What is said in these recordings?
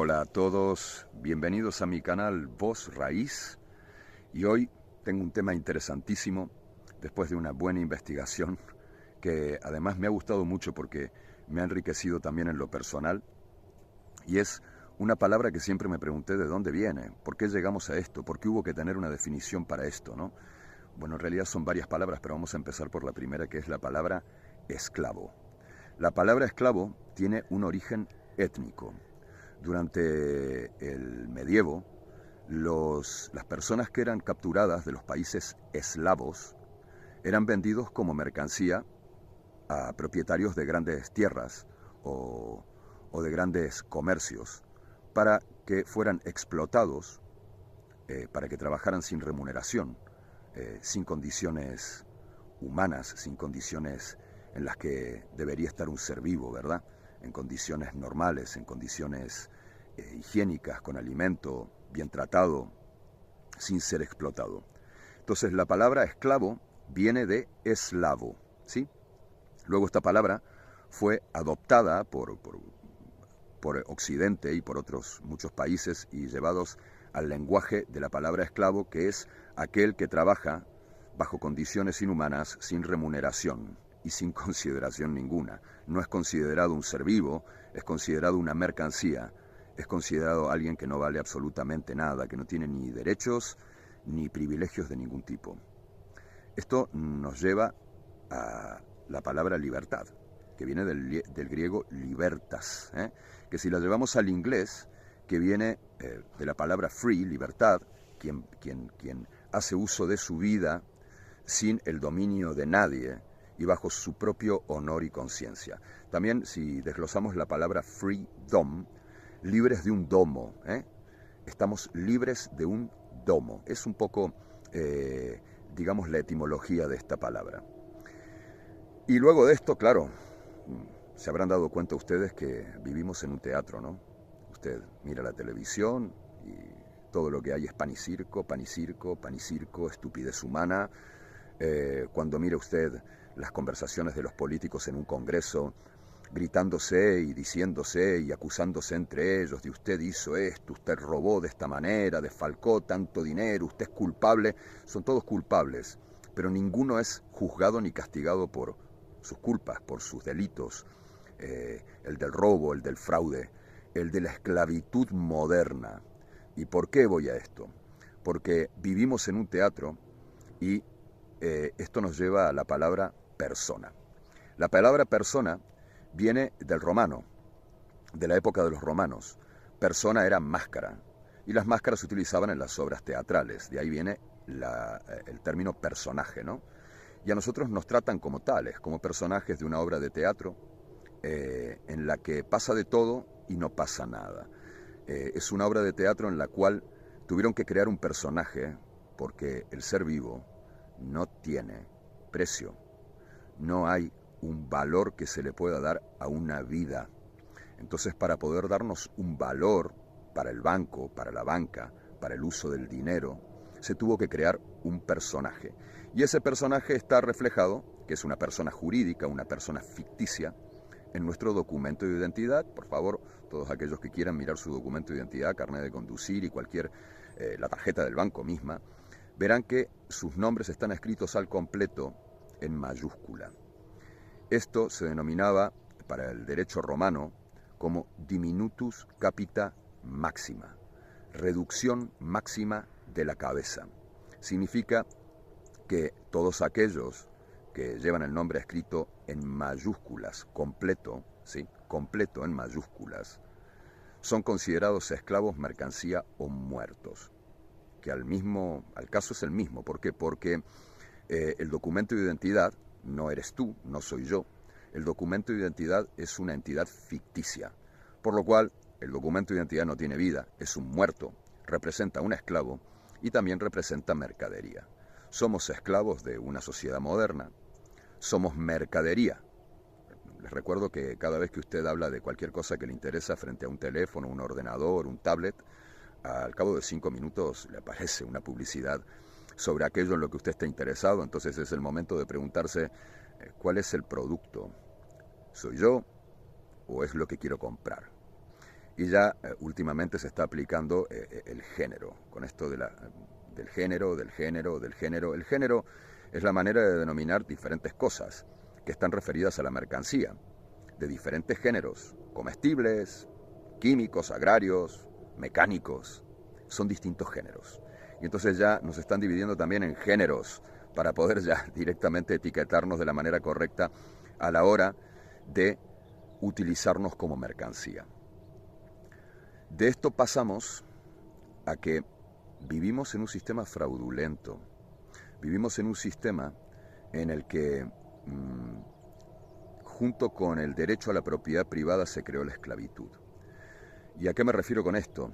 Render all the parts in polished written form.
Hola a todos, bienvenidos a mi canal Voz Raíz y hoy tengo un tema interesantísimo después de una buena investigación que además me ha gustado mucho porque me ha enriquecido también en lo personal y es una palabra que siempre me pregunté de dónde viene, por qué llegamos a esto, por qué hubo que tener una definición para esto, ¿no? Bueno, en realidad son varias palabras, pero vamos a empezar por la primera, que es la palabra esclavo. La palabra esclavo tiene un origen étnico. Durante el medievo, las personas que eran capturadas de los países eslavos eran vendidos como mercancía a propietarios de grandes tierras o de grandes comercios para que fueran explotados, para que trabajaran sin remuneración, sin condiciones humanas, sin condiciones en las que debería estar un ser vivo, ¿verdad? En condiciones normales, en condiciones higiénicas, con alimento, bien tratado, sin ser explotado. Entonces la palabra esclavo viene de eslavo, ¿sí? Luego esta palabra fue adoptada por Occidente y por otros muchos países y llevados al lenguaje de la palabra esclavo, que es aquel que trabaja bajo condiciones inhumanas, sin remuneración y sin consideración ninguna. No es considerado un ser vivo, es considerado una mercancía, es considerado alguien que no vale absolutamente nada, que no tiene ni derechos ni privilegios de ningún tipo. Esto nos lleva a la palabra libertad, que viene del griego libertas, que si la llevamos al inglés, que viene de la palabra free, libertad, quien hace uso de su vida sin el dominio de nadie y bajo su propio honor y conciencia. También si desglosamos la palabra freedom, libres de un domo, estamos libres de un domo. Es un poco, digamos, la etimología de esta palabra. Y luego de esto, claro, se habrán dado cuenta ustedes que vivimos en un teatro, ¿no? Usted mira la televisión y todo lo que hay es pan y circo, pan y circo, pan y circo, estupidez humana. Cuando mira usted las conversaciones de los políticos en un congreso, gritándose y diciéndose y acusándose entre ellos de usted hizo esto, usted robó de esta manera, desfalcó tanto dinero, usted es culpable, son todos culpables, pero ninguno es juzgado ni castigado por sus culpas, por sus delitos, el del robo, el del fraude, el de la esclavitud moderna. ¿Y por qué voy a esto? Porque vivimos en un teatro y esto nos lleva a la palabra persona. La palabra persona viene del romano, de la época de los romanos. Persona era máscara, y las máscaras se utilizaban en las obras teatrales, de ahí viene el término personaje, ¿no? Y a nosotros nos tratan como tales, como personajes de una obra de teatro en la que pasa de todo y no pasa nada. Es una obra de teatro en la cual tuvieron que crear un personaje porque el ser vivo no tiene precio, no hay un valor que se le pueda dar a una vida. Entonces, para poder darnos un valor para el banco, para la banca, para el uso del dinero, se tuvo que crear un personaje. Y ese personaje está reflejado, que es una persona jurídica, una persona ficticia, en nuestro documento de identidad. Por favor, todos aquellos que quieran mirar su documento de identidad, carnet de conducir y la tarjeta del banco misma, verán que sus nombres están escritos al completo en mayúscula. Esto se denominaba, para el derecho romano, como diminutus capita máxima, reducción máxima de la cabeza. Significa que todos aquellos que llevan el nombre escrito en mayúsculas, completo, ¿sí? Completo en mayúsculas, son considerados esclavos, mercancía o muertos. Que al caso es el mismo. ¿Por qué? Porque el documento de identidad no eres tú, no soy yo. El documento de identidad es una entidad ficticia, por lo cual el documento de identidad no tiene vida, es un muerto, representa un esclavo y también representa mercadería. Somos esclavos de una sociedad moderna, somos mercadería. Les recuerdo que cada vez que usted habla de cualquier cosa que le interesa frente a un teléfono, un ordenador, un tablet, al cabo de 5 minutos le aparece una publicidad sobre aquello en lo que usted está interesado. Entonces es el momento de preguntarse cuál es el producto. ¿Soy yo o es lo que quiero comprar? Y ya últimamente se está aplicando el género, con esto del género, del género, del género. El género es la manera de denominar diferentes cosas que están referidas a la mercancía, de diferentes géneros, comestibles, químicos, agrarios, mecánicos. Son distintos géneros. Y entonces ya nos están dividiendo también en géneros para poder ya directamente etiquetarnos de la manera correcta a la hora de utilizarnos como mercancía. De esto pasamos a que vivimos en un sistema fraudulento, vivimos en un sistema en el que junto con el derecho a la propiedad privada se creó la esclavitud. ¿Y a qué me refiero con esto?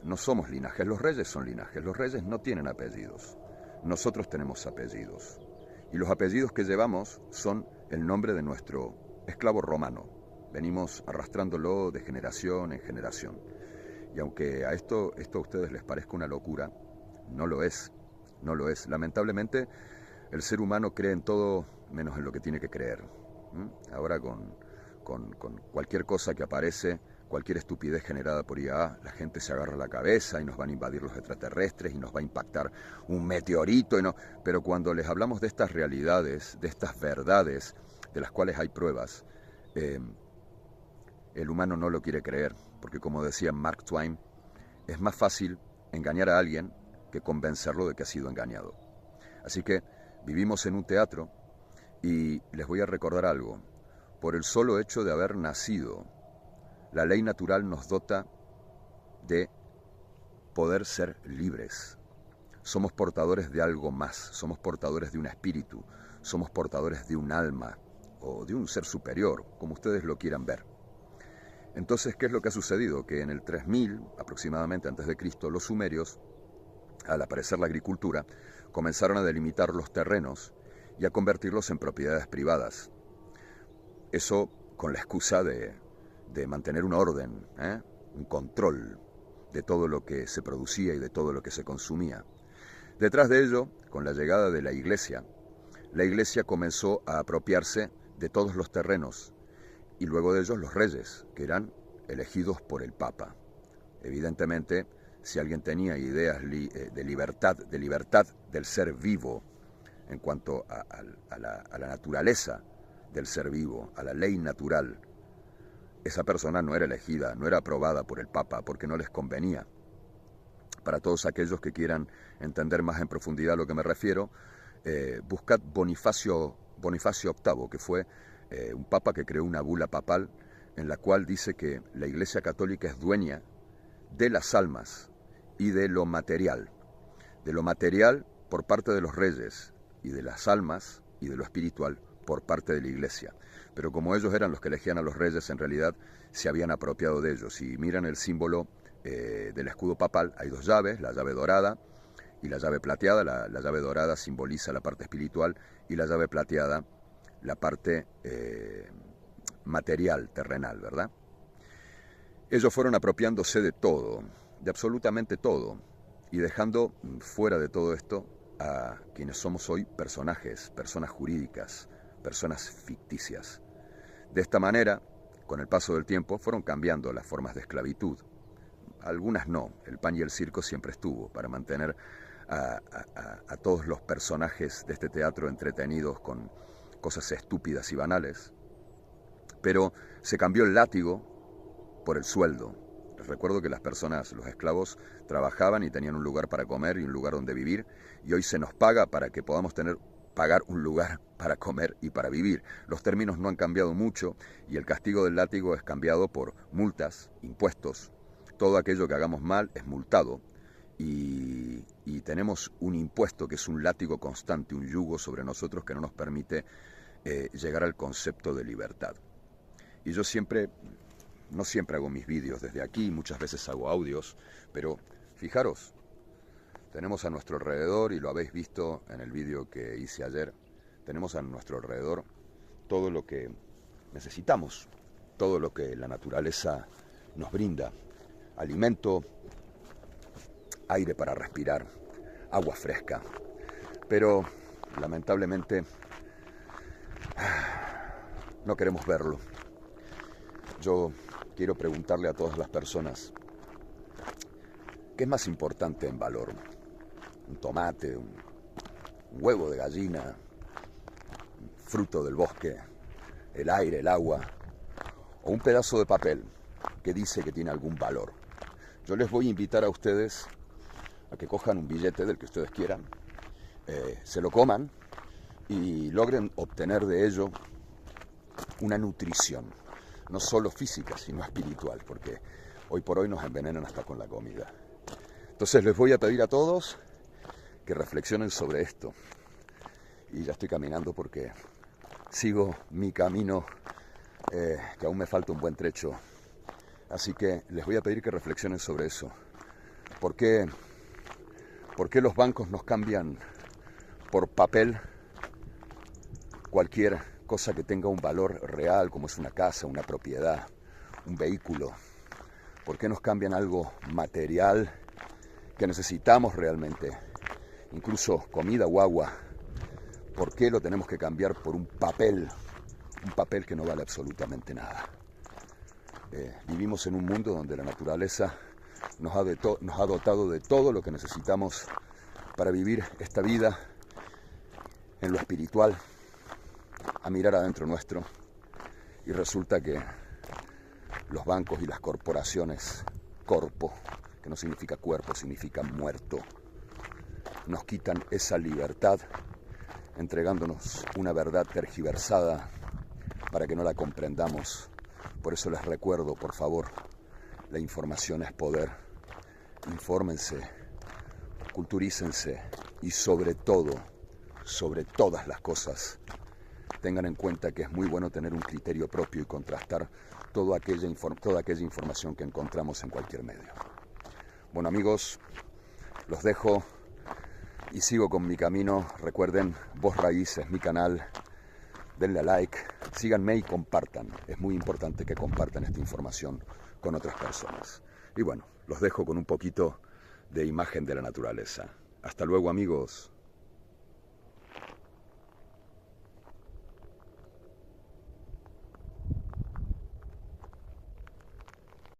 No somos linajes, los reyes son linajes, los reyes no tienen apellidos, nosotros tenemos apellidos. Y los apellidos que llevamos son el nombre de nuestro esclavo romano, venimos arrastrándolo de generación en generación. Y aunque a esto a ustedes les parezca una locura, no lo es, no lo es. Lamentablemente, el ser humano cree en todo menos en lo que tiene que creer. Ahora con cualquier cosa que aparece, cualquier estupidez generada por IA, la gente se agarra la cabeza y nos van a invadir los extraterrestres y nos va a impactar un meteorito. Pero cuando les hablamos de estas realidades, de estas verdades, de las cuales hay pruebas, el humano no lo quiere creer, porque como decía Mark Twain, es más fácil engañar a alguien que convencerlo de que ha sido engañado. Así que vivimos en un teatro y les voy a recordar algo. Por el solo hecho de haber nacido, la ley natural nos dota de poder ser libres. Somos portadores de algo más, somos portadores de un espíritu, somos portadores de un alma o de un ser superior, como ustedes lo quieran ver. Entonces, ¿qué es lo que ha sucedido? Que en el 3000, aproximadamente antes de Cristo, los sumerios, al aparecer la agricultura, comenzaron a delimitar los terrenos y a convertirlos en propiedades privadas. Eso con la excusa de mantener un orden, un control de todo lo que se producía y de todo lo que se consumía. Detrás de ello, con la llegada de la iglesia comenzó a apropiarse de todos los terrenos, y luego de ellos los reyes, que eran elegidos por el Papa. Evidentemente, si alguien tenía ideas de libertad del ser vivo en cuanto a la naturaleza del ser vivo, a la ley natural, esa persona no era elegida, no era aprobada por el Papa, porque no les convenía. Para todos aquellos que quieran entender más en profundidad a lo que me refiero, buscad Bonifacio VIII, que fue un papa que creó una bula papal en la cual dice que la Iglesia Católica es dueña de las almas y de lo material por parte de los reyes y de las almas y de lo espiritual por parte de la Iglesia. Pero como ellos eran los que elegían a los reyes, en realidad se habían apropiado de ellos. Si miran el símbolo del escudo papal, hay dos llaves, la llave dorada y la llave plateada. La llave dorada simboliza la parte espiritual y la llave plateada la parte material, terrenal, ¿verdad? Ellos fueron apropiándose de todo, de absolutamente todo, y dejando fuera de todo esto a quienes somos hoy personajes, personas jurídicas, personas ficticias. De esta manera, con el paso del tiempo, fueron cambiando las formas de esclavitud. Algunas no, el pan y el circo siempre estuvo, para mantener a todos los personajes de este teatro entretenidos con cosas estúpidas y banales. Pero se cambió el látigo por el sueldo. Les recuerdo que las personas, los esclavos, trabajaban y tenían un lugar para comer y un lugar donde vivir, y hoy se nos paga para que podamos pagar un lugar para comer y para vivir. Los términos no han cambiado mucho y el castigo del látigo es cambiado por multas, impuestos. Todo aquello que hagamos mal es multado y tenemos un impuesto que es un látigo constante, un yugo sobre nosotros que no nos permite llegar al concepto de libertad. Y yo no siempre hago mis vídeos desde aquí, muchas veces hago audios, pero fijaros, tenemos a nuestro alrededor, y lo habéis visto en el vídeo que hice ayer, tenemos a nuestro alrededor todo lo que necesitamos, todo lo que la naturaleza nos brinda: alimento, aire para respirar, agua fresca. Pero lamentablemente no queremos verlo. Yo quiero preguntarle a todas las personas, ¿qué es más importante en valor? ¿Un tomate, un huevo de gallina, un fruto del bosque, el aire, el agua, o un pedazo de papel que dice que tiene algún valor? Yo les voy a invitar a ustedes a que cojan un billete del que ustedes quieran, se lo coman y logren obtener de ello una nutrición, no solo física, sino espiritual, porque hoy por hoy nos envenenan hasta con la comida. Entonces les voy a pedir a todos que reflexionen sobre esto. Y ya estoy caminando porque sigo mi camino, que aún me falta un buen trecho. Así que les voy a pedir que reflexionen sobre eso. ¿Por qué los bancos nos cambian por papel cualquier cosa que tenga un valor real, como es una casa, una propiedad, un vehículo? ¿Por qué nos cambian algo material que necesitamos realmente, incluso comida o agua? ¿Por qué lo tenemos que cambiar por un papel que no vale absolutamente nada? Vivimos en un mundo donde la naturaleza nos ha dotado de todo lo que necesitamos para vivir esta vida en lo espiritual, a mirar adentro nuestro, y resulta que los bancos y las corporaciones, corpo, que no significa cuerpo, significa muerto, nos quitan esa libertad entregándonos una verdad tergiversada para que no la comprendamos. Por eso les recuerdo, por favor, la información es poder. Infórmense, culturícense y sobre todo, sobre todas las cosas, tengan en cuenta que es muy bueno tener un criterio propio y contrastar toda aquella información que encontramos en cualquier medio. Bueno, amigos, los dejo y sigo con mi camino. Recuerden, Voz Raíz es mi canal. Denle a like, síganme y compartan. Es muy importante que compartan esta información con otras personas. Y bueno, los dejo con un poquito de imagen de la naturaleza. Hasta luego, amigos.